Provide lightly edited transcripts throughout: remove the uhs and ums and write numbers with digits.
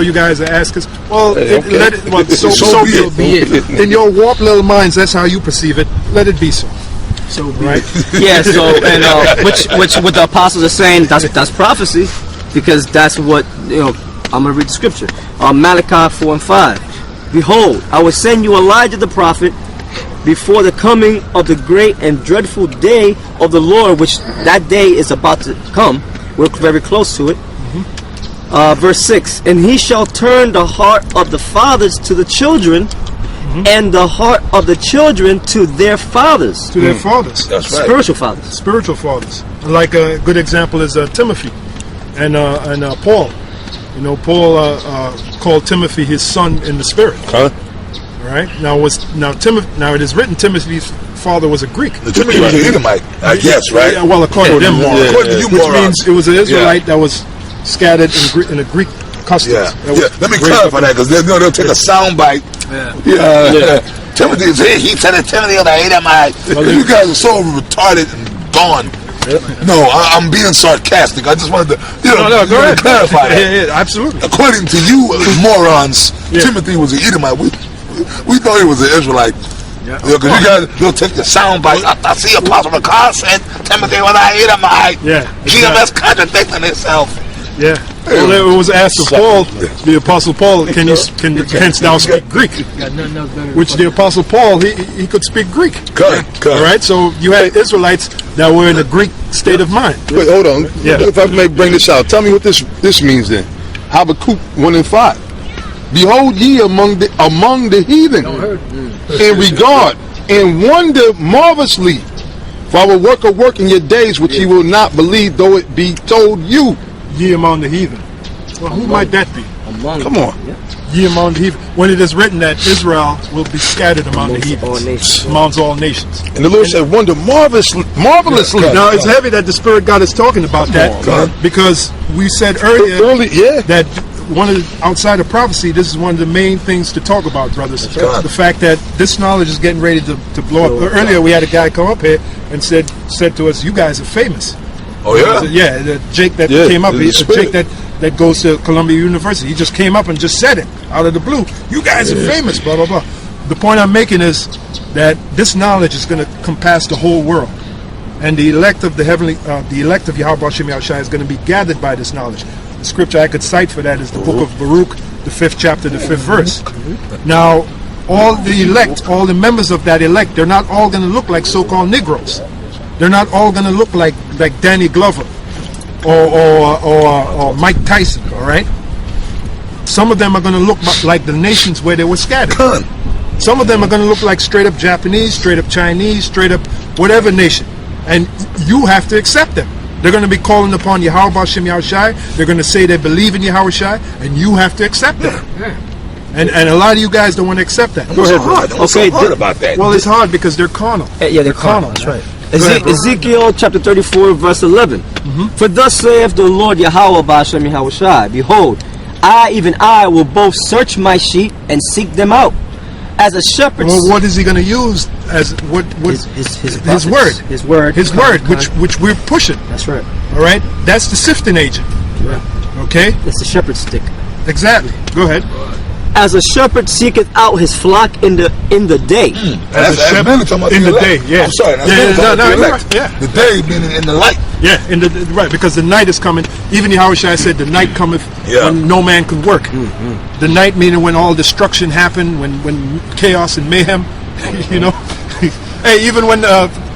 You guys are asking. Well, okay. so be it. In your warped little minds, that's how you perceive it. Let it be so. So right? Yeah. So and which what the apostles are saying, that's prophecy, because that's what I'm gonna read the scripture. Malachi 4:5. Behold, I will send you Elijah the prophet before the coming of the great and dreadful day of the Lord, which that day is about to come. We're very close to it. Verse 6, and he shall turn the heart of the fathers to the children, and the heart of the children to their fathers. To their fathers. That's right. Spiritual fathers. Spiritual fathers. Like a good example is Timothy and Paul. Paul called Timothy his son in the spirit. Huh? All right. Now it is written Timothy's father was a Greek. Timothy was an Edomite, I guess, right? Yeah, well, according to them, according to you, which means it was an Israelite that was scattered in a Greek customs. Let me clarify that, because they'll take a sound bite. Timothy is here. He said that Timothy was an Edomite. You guys are so retarded and gone. No, I'm being sarcastic. I just wanted to, clarify that. Yeah, absolutely. According to you morons, Timothy was an Edomite. We thought he was an Israelite. Because you guys, they'll take the sound bite. I see Apostle McCall said Timothy was an Edomite. GMS contradicting itself. Yeah. Well, it was asked of Paul, the Apostle Paul, canst thou speak Greek? Which the Apostle Paul, he could speak Greek. Correct. All right. So you had Israelites that were in a Greek state of mind. Wait, hold on. If I may bring this out, tell me what this means then. Habakkuk 1:5. Behold ye among the heathen in regard and wonder marvelously, for I will work a work in your days which ye will not believe, though it be told you. Ye among the heathen. Well, who might that be? Come on. Ye among the heathen. When it is written that Israel will be scattered among the heathens, amongst all nations. And the Lord said, wonder marvelously. Now, it's heavy that the Spirit God is talking about that, because we said earlier that one of the, outside of prophecy, this is one of the main things to talk about, brothers. The fact that this knowledge is getting ready to blow up. Earlier, we had a guy come up here and said to us, "You guys are famous." Oh yeah, Jake that came up. Jake that goes to Columbia University. He just came up and just said it out of the blue. You guys are famous. Blah blah blah. The point I'm making is that this knowledge is going to compass the whole world, and the elect of the heavenly, the elect of Yahweh Shem Yahushua is going to be gathered by this knowledge. The scripture I could cite for that is the book of Baruch, the 5th chapter, the 5th verse. Now, all the elect, all the members of that elect, they're not all going to look like so-called Negroes. They're not all going to look like Danny Glover or Mike Tyson. All right. Some of them are going to look like the nations where they were scattered. Some of them are going to look like straight up Japanese, straight up Chinese, straight up whatever nation, and you have to accept them. They're going to be calling upon Yahweh Shem Yahushai. They're going to say they believe in Yahweh Shai, and you have to accept them. And a lot of you guys don't want to accept that. Go ahead, hard. Okay, hard about that. Well, it's hard because they're carnal. Yeah, they're carnal. That's right. Ezekiel chapter 34, verse 11. For thus saith the Lord Yahweh Ba'ashem Yahushai, behold, I, even I, will both search my sheep and seek them out. As a shepherd. Well, what is he going to use as what his word? His word, which we're pushing. That's right. All right, that's the sifting agent. Yeah. Okay. It's the shepherd's stick. Exactly. Go ahead. As a shepherd seeketh out his flock in the day. As a shepherd in the day. Yeah. I'm sorry. The day meaning in the light. Yeah, right, because the night is coming. Even Yahushua said, "The night cometh when no man can work." The night meaning when all destruction happened, when chaos and mayhem. Hey, even when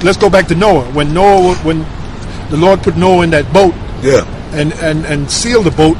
let's go back to Noah. When the Lord put Noah in that boat, and sealed the boat.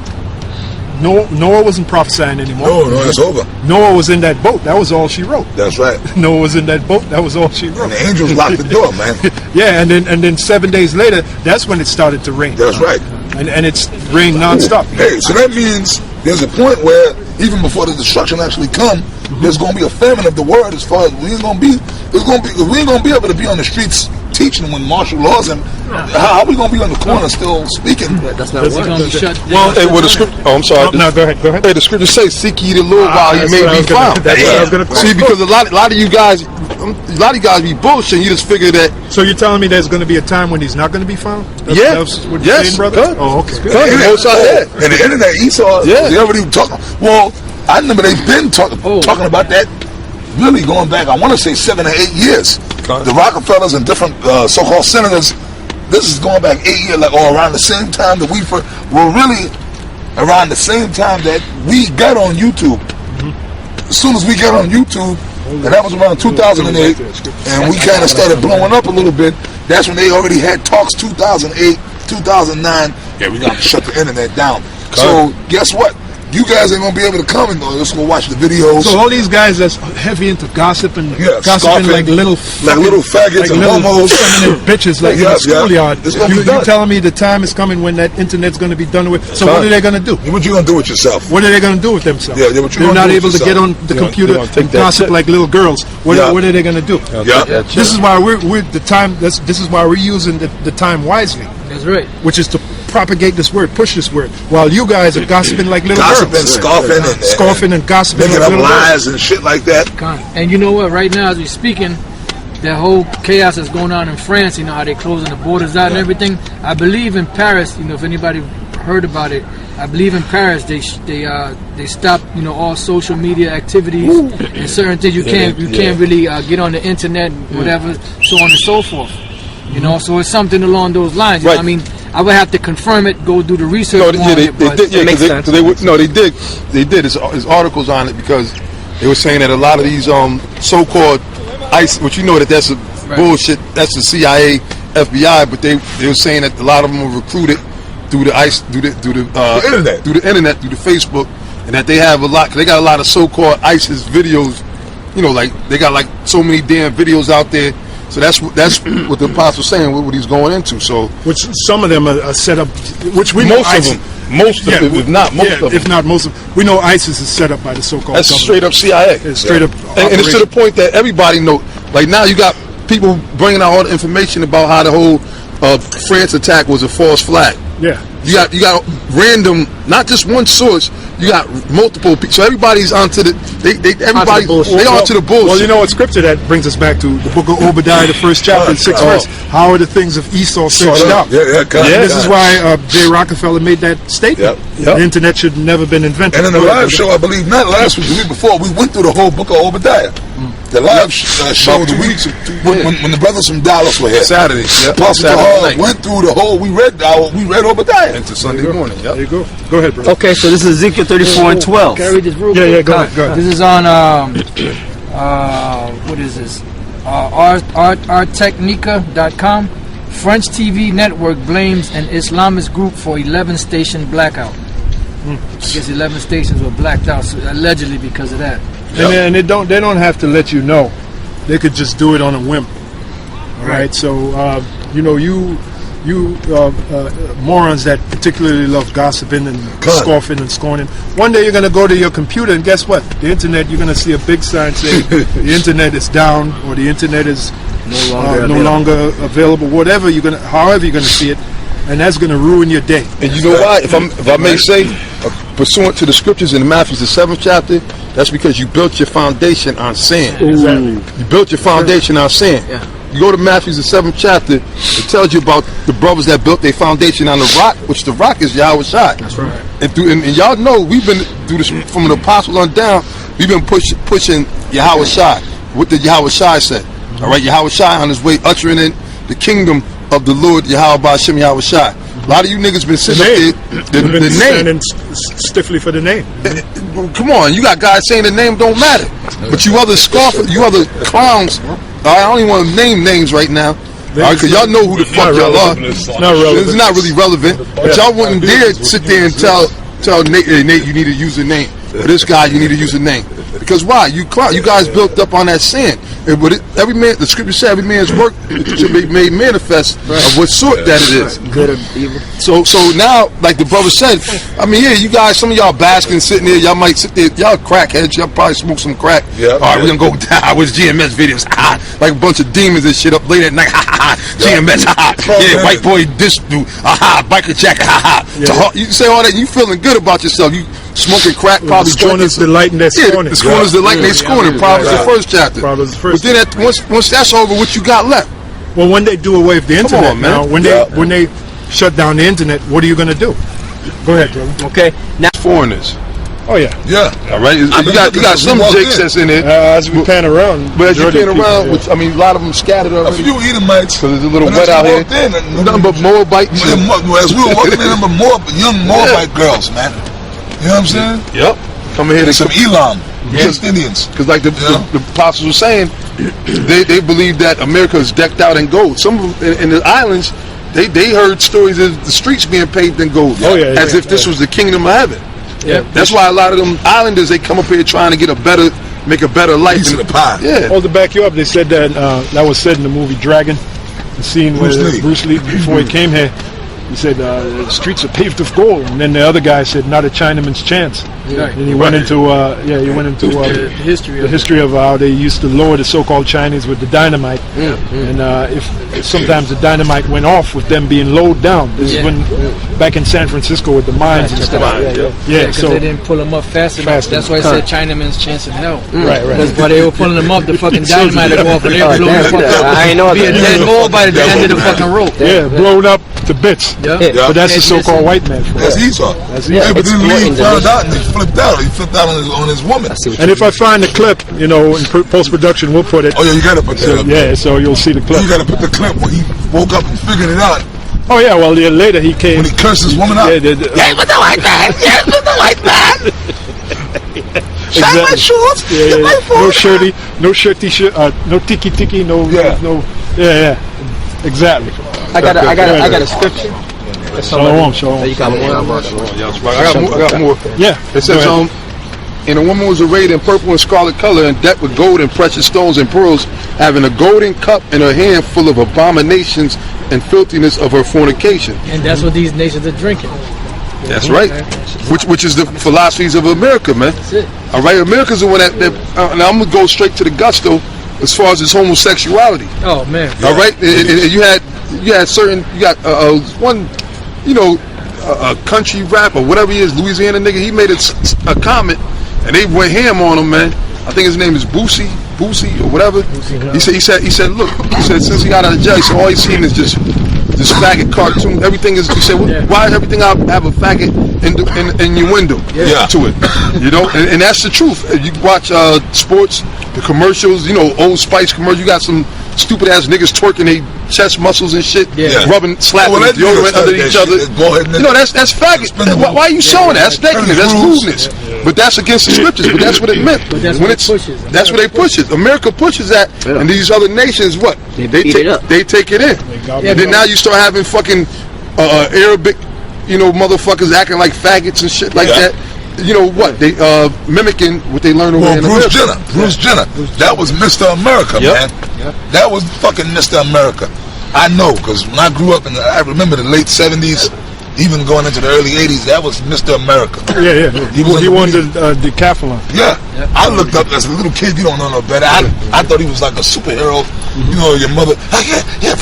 Noah wasn't prophesying anymore. No, it's over. Noah was in that boat. That was all she wrote. That's right. Noah was in that boat. That was all she wrote. And the angels locked the door, man. Yeah, and then 7 days later, that's when it started to rain. That's right. And it's rained nonstop. Hey, so that means there's a point where even before the destruction actually come, there's going to be a famine of the word. As far as we ain't going to be able to be on the streets teaching when martial laws, and how are we going to be on the corner still speaking? That's not what. Hey, well, the script. Oh, I'm sorry. No, go ahead. Hey, the scripture says, "Seek ye the Lord while he may be found." That's what I was going to See, because a lot of you guys be bullshitting. You just figure that. So you're telling me there's going to be a time when he's not going to be found? That's what you're saying, brother? Good. Oh, okay. And the internet, Esau, they already talking. Well, I remember they've been talking about that. Really going back, I want to say 7 or 8 years. The Rockefellers and different so-called senators. This is going back 8 years, like around the same time that were really around the same time that we got on YouTube. As soon as we got on YouTube, and that was around 2008, and we kind of started blowing up a little bit. That's when they already had talks. 2008, 2009. Yeah, we got to shut the internet down. So guess what? You guys ain't gonna be able to come and let's go watch the videos. So all these guys that's heavy into gossip and gossiping scoffing, like little faggots and little homos, feminine bitches like in the schoolyard. You telling me the time is coming when that internet's gonna be done with? So what are they gonna do? What you gonna do with yourself? What are they gonna do with themselves? Yeah, what you They're gonna not do able with to get on the computer and gossip like little girls. What are they gonna do? This is why we're the time. This is why we're using the time wisely. That's right. Which is to propagate this word, push this word, while you guys are gossiping like little girls. Scoffing and gossiping, making like up little lies girls. and shit like that. And you know what? Right now, as we're speaking, that whole chaos that's going on in France, you know how they're closing the borders out and everything. I believe in Paris, you know, if anybody heard about it, I believe in Paris they stopped, you know, all social media activities and certain things. You can't really get on the internet and whatever, so on and so forth. You know, so it's something along those lines. You know, I mean, I would have to confirm it, go do the research. They did. They did. There's articles on it because they were saying that a lot of these so-called ICE, which you know that's a bullshit. That's the CIA, FBI, but they were saying that a lot of them were recruited through the ICE, through the internet, through the Facebook, and that they have a lot. They got a lot of so-called ISIS videos. You know, like they got like so many damn videos out there. So that's what the apostle's saying, what he's going into. So, which some of them are set up, which we most of them, if not most of them, if not most of them, we know ISIS is set up by the so-called. That's government. straight up CIA. It's straight up, and it's to the point that everybody know. Like now, you got people bringing out all the information about how the whole France attack was a false flag. Yeah. You got random, not just one source. You got multiple people. So everybody's onto the onto the bullshit. Well, you know what scripture that brings us back to the book of Obadiah, the 1st chapter, 6th verse. How are the things of Esau searched out? This is why J. Rockefeller made that statement. The internet should never been invented. And in the live show, I believe not last week, the week before, we went through the whole book of Obadiah. The live show, when the brothers from Dallas were here, Saturday. Apostle Hall went through the whole. We read Obadiah into Sunday morning. There you go. Go ahead, bro. Okay, so this is Ezekiel 34:12. Can I read this real Yeah, quick? go ahead. This is on what is this? Artechnica.com. French TV network blames an Islamist group for 11-station blackout. I guess 11 stations were blacked out, so allegedly because of that. And they don't have to let you know. They could just do it on a whim. All right. So you know, you morons that particularly love gossiping and scoffing and scorning. One day you're going to go to your computer and guess what? The internet. You're going to see a big sign saying the internet is down or the internet is no longer available. However you're going to see it, and that's going to ruin your day. And you know why? If I may say, pursuant to the scriptures in Matthew the 7th chapter, that's because you built your foundation on sand. Exactly. You built your foundation on sand. Yeah. You go to Matthew the 7th chapter, it tells you about the brothers that built their foundation on the rock, which the rock is Yahweh Shai. That's right. And y'all know we've been through this from the apostle on down. We've been pushing Yahweh Shai. What did Yahweh Shai say? All right, Yahweh Shai on his way ushering in the kingdom of the Lord Yahweh Ba'Shem Yahweh Shai. A lot of you niggas been sitting up there. The name standing stiffly for the name. Come on, you got guys saying the name don't matter, but you other scoffers, you other clowns. I don't even want to name names right now, because y'all know who the fuck y'all are. It's not relevant. It's not really relevant. But y'all wouldn't dare sit there and tell Nate, hey, Nate, you need to use a name. For this guy, you need to use a name. Because why? You guys built up on that sin. And every man, the scripture said, every man's work should be made manifest of what sort that it is. Good or evil. So now, like the brother said, I mean, yeah, you guys, some of y'all basking sitting there, y'all might sit there, y'all crackheads, y'all probably smoke some crack. All right, we're gonna go down with GMS videos, like a bunch of demons and shit up late at night. ha. GMS, ha ha. Yeah, white boy, this dude, ha, biker jacket, ha ha. You say all that, you feeling good about yourself. You smoking crack, probably. The scorn is the light in their scorning. The scorn is the light in their scorning. Proverbs the first chapter. Proverbs the first. But then once that's over, what you got left? Well, when they do away with the internet, on, man. now, when they shut down the internet, what are you going to do? Go ahead, brother. Okay. Now, Foreigners. Oh yeah. All right. You got some jakes that's in there. As we pan around, But as you pan around, which I mean, a lot of them scattered A already. few Edomites. Because it's a little wet out here. Nothing but Moabites. As we were walking in, there were young Moabite girls, man. You know what I'm saying? Yep. Coming here And to some Elam, against Indians. Because like the apostles were saying, they believe that America is decked out in gold. Some of them in the islands, they heard stories of the streets being paved in gold. As if this was the kingdom of heaven. Yeah. That's why a lot of them islanders, they come up here trying to make a better life. Piece of the pie. Yeah. Well, to back you up, they said that that was said in the movie Dragon, the scene where Bruce Lee, before he came here, he said the streets are paved with gold, and then the other guy said not a Chinaman's chance. Right. And he went into the history of how they used to lower the so-called Chinese with the dynamite, and if sometimes the dynamite went off with them being lowered down. This is when back in San Francisco with the mines and stuff. Because they didn't pull them up fast enough. That's why I said Chinaman's chance in hell. Right. Because while they were pulling them up, the fucking dynamite would go off and they were blowing the fuck up. I ain't know Be a that. dead mole by the end of the fucking rope. Yeah, blown up to bits. Yeah. But that's the so-called white man. That's Esau. Yeah, But then Lee exploiting found the out and he flipped out. He flipped out on his woman. And if I find the clip, in post-production, we'll put it. Oh yeah, you gotta put that up. Yeah, so you'll see the clip. You gotta put the clip when he woke up and figured it out. Oh yeah, well later he came. When he cursed his woman out. Yeah, with the white man. Yeah, with the white man. Shine my shorts. No shirty shirt, no tiki, no. Exactly. I got a scripture. Shalom. You got more? I got more. Yeah. It says, and a woman was arrayed in purple and scarlet color and decked with gold and precious stones and pearls, having a golden cup in her hand full of abominations and filthiness of her fornication. And that's what these nations are drinking. That's right. Which is the philosophies of America, man. That's it. All right, America's the one that and I'm gonna go straight to the gusto as far as its homosexuality. Oh man. All right, and you got one, a country rapper, whatever he is, Louisiana nigga. He made a comment, and they went ham on him, man. I think his name is Boosie or whatever. He said, look, since he got out of jail, he said all he's seen is just faggot cartoon. Everything is. He said, why everything have a faggot in your window to it? And that's the truth. You watch sports, the commercials, Old Spice commercials. You got some stupid ass niggas twerking their chest muscles and shit, slapping deodorant under each other. That's faggot. Why are you showing that? That's negative. That's rudeness. But that's against the scriptures. But that's what it meant. But that's what it pushes. That's what they push it. America pushes that, and these other nations, what they take it in. And then now you start having fucking Arabic, motherfuckers acting like faggots and shit like that. They mimicking what they learn over in America. Bruce Jenner. That was Mr. America, man. That was fucking Mr. America. I know, because when I grew up, I remember the late 70s, even going into the early 80s, that was Mr. America. Yeah. He won the decathlon. Yeah. I looked up as a little kid, you don't know no better. I thought he was like a superhero. Your mother,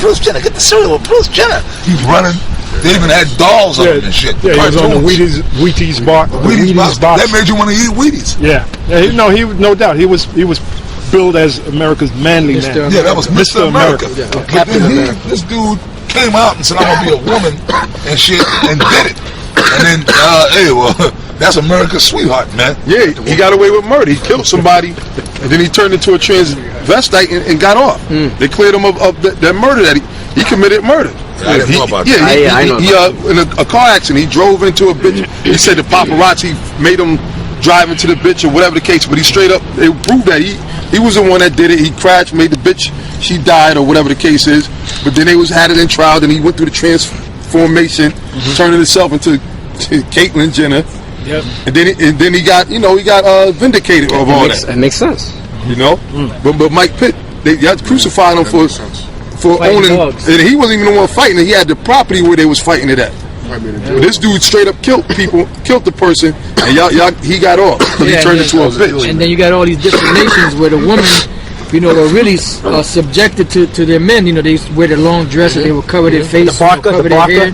Bruce Jenner, get the cereal with Bruce Jenner. He's running. They even had dolls of him and shit. Yeah, he was on the Wheaties bar. That made you want to eat Wheaties. Yeah. He no doubt. He was billed as America's manly man. Yeah, that was Mr. America. But then this dude came out and said, I'm gonna be a woman and shit, and did it. And then, that's America's sweetheart, man. Yeah, he got away with murder. He killed somebody, and then he turned into a transvestite and got off. They cleared him of that murder that he committed murder. I didn't know about that. In a car accident, he drove into a bitch. He said the paparazzi made him drive into the bitch or whatever the case, but he straight up, they proved that he was the one that did it. He crashed, made the bitch, she died or whatever the case is, but then they had it in trial, then he went through the transformation, turning himself into Caitlyn Jenner. Yep. And then he got vindicated of all that. That makes sense. But Mike Pitt, they crucified him for owning dogs. And he wasn't even the one fighting it. He had the property where they was fighting it at. This dude straight up killed the person, and he got off because he turned into a bitch. And then you got all these different nations where the woman you know, were really subjected to their men. You know, they used to wear the long dresses. They would cover their face, cover their hair,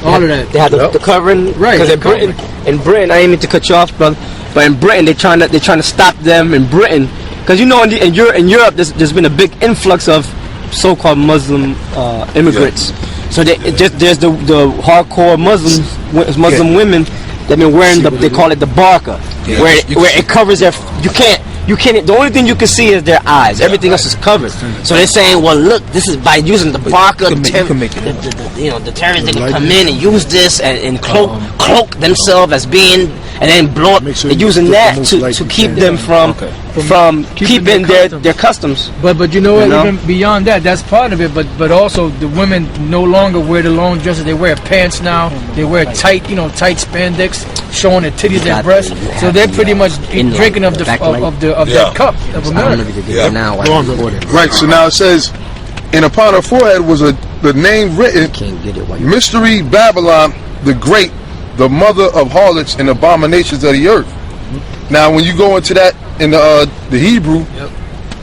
all of that. They had the covering, right? Because in Britain, I didn't mean to cut you off, brother, but in Britain they're trying to stop them in Britain, because you know in Europe there's been a big influx of so-called Muslim immigrants. So there's the hardcore Muslim women that been wearing they call it the burqa, where it covers their you can't. The only thing you can see is their eyes. Everything else is covered. So they're saying, well, look, this is by using the burqa. The terrorists, they can come in and use this and cloak themselves as being, and then blow up. They're using that to keep them from keeping their customs. But you know what? Even beyond that, that's part of it. But also the women no longer wear the long dresses. They wear pants now. They wear tight spandex, showing their titties and breasts. So they're pretty much drinking of that cup of America. Right. So now it says, and upon her forehead was the name written, Mystery Babylon the Great, the mother of harlots and abominations of the earth. Now, when you go into that in the Hebrew,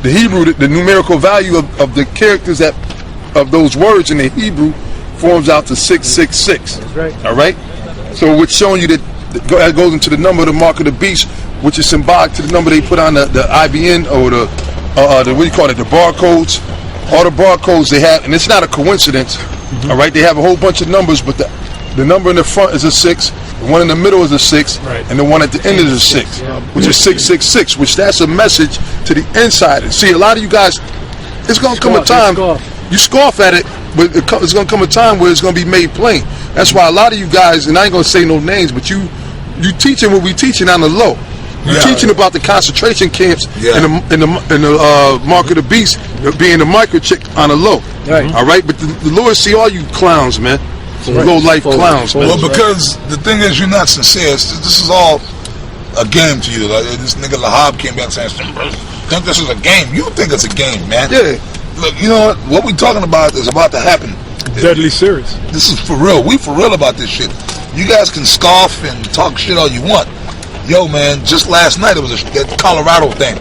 the numerical value of the characters of those words in the Hebrew forms out to 666. That's right. All right. So it's showing you that goes into the number of the mark of the beast, which is symbolic to the number they put on the IBN or the what do you call it, the barcodes. All the barcodes they have, and it's not a coincidence. All right, they have a whole bunch of numbers, but the number in the front is a 6, the one in the middle is a 6, and the one at the end is a 6, which is 666, which that's a message to the insider. See, a lot of you guys, it's going to come a time, you scoff at it, but it's going to come a time where it's going to be made plain. That's why a lot of you guys, and I ain't going to say no names, but you teaching what we teaching on the low. You're teaching about the concentration camps and the mark of the beast being the microchip on the low. Right. All right, but the Lord see all you clowns, man. Low life clowns, man. Well, because the thing is, you're not sincere. This is all a game to you. Like, this nigga Lahab came back saying, think this is a game. You think it's a game, man. Yeah. Look, you know what we talking about is about to happen. Deadly serious. This is for real. We for real about this shit. You guys can scoff and talk shit all you want. Yo, man, just last night it was that Colorado thing.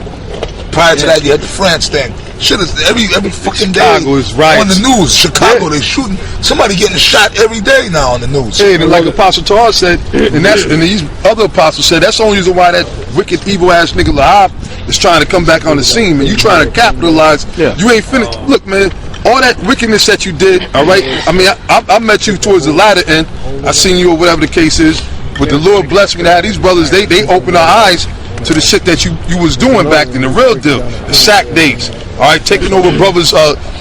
Prior to that, you had the France thing. Shit is every fucking Chicago day is riots. on the news. Chicago, they shooting somebody getting shot every day now on the news. Hey, and like Apostle Tar said, and these other apostles said, that's the only reason why that wicked, evil ass nigga Lahab is trying to come back on the scene. Man, you trying to capitalize? You ain't finished. Look, man, all that wickedness that you did. All right. I mean, I met you towards the latter end. I seen you or whatever the case is. But the Lord blessed me to have these brothers. They opened our eyes to the shit that you was doing back then, the real deal, the sack days. All right, taking over brothers,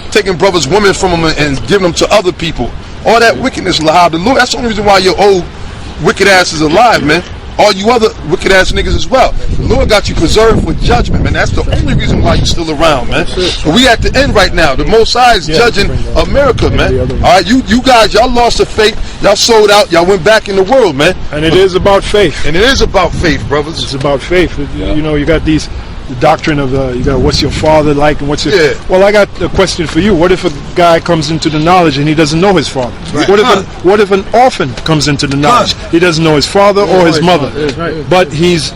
taking brothers' women from them and giving them to other people. All that wickedness, Lahab. The Lord, that's the only reason why your old wicked ass is alive, man. All you other wicked ass niggas as well. The Lord got you preserved for judgment, man. That's the only reason why you're still around, man. But we at the end right now. The Most High is judging America, man. All right, you guys, y'all lost the faith. Y'all sold out. Y'all went back in the world, man. And it is about faith. And it is about faith, brothers. It's about faith. You know, you got the doctrine of you got what's your father like and what's your well, I got a question for you. What if a guy comes into the knowledge and he doesn't know his father? Right. What if an orphan comes into the knowledge? He doesn't know his father or his mother, but he's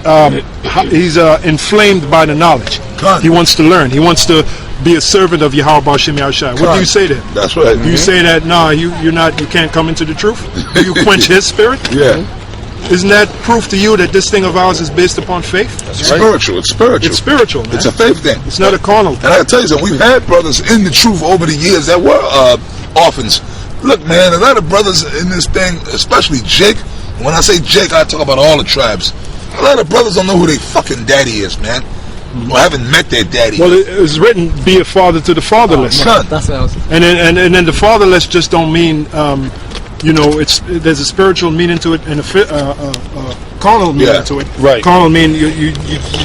inflamed by the knowledge. He wants to learn. He wants to be a servant of Yahweh B'Shem Yahushua. What do you say to him? That's right. Do you say that you can't come into the truth? Do you quench his spirit? Isn't that proof to you that this thing of ours is based upon faith? It's spiritual. It's spiritual. It's spiritual, man. It's a faith thing. It's not a carnal thing. And I gotta tell you something, we've had brothers in the truth over the years that were orphans. Look, man, a lot of brothers in this thing, especially Jake. When I say Jake, I talk about all the tribes. A lot of brothers don't know who their fucking daddy is, man. Or haven't met their daddy. Well, it's written, be a father to the fatherless. That's what I was saying. And then the fatherless just don't mean there's a spiritual meaning to it and a carnal meaning to it. Right. Carnal mean you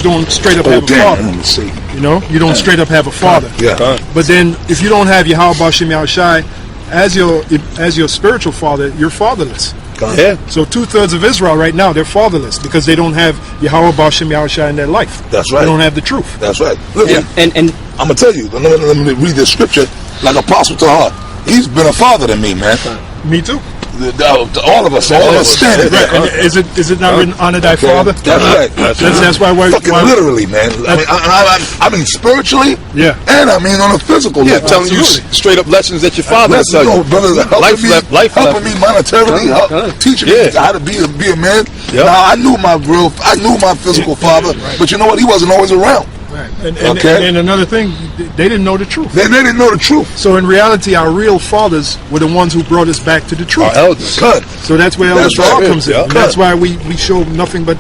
don't straight up have a father. You know, you don't straight up have a father. But then if you don't have Yahweh B'Shem Yahushua as your spiritual father, you're fatherless. So 2/3 of Israel right now, they're fatherless because they don't have Yahweh B'Shem Yahushua in their life. That's right. They don't have the truth. That's right. Look, and I'm gonna tell you. Let me read this scripture. Like Apostle Tahar, he's been a father to me, man. Me too. all of us stand it. Right. And is it not written, honor thy father? That's right. That's why we're fucking literally, man. I mean spiritually, yeah, and I mean on a physical level. Telling you straight up lessons that your father will tell you. Brothers, helping me monetarily, teaching me how to be a man. Yep. Now I knew my physical father, but you know what? He wasn't always around. Right. And another thing, they didn't know the truth. They didn't know the truth. So in reality, our real fathers were the ones who brought us back to the truth. Our elders. Good. So that's where Elder Torah right. comes in. Yeah. And that's why we show nothing but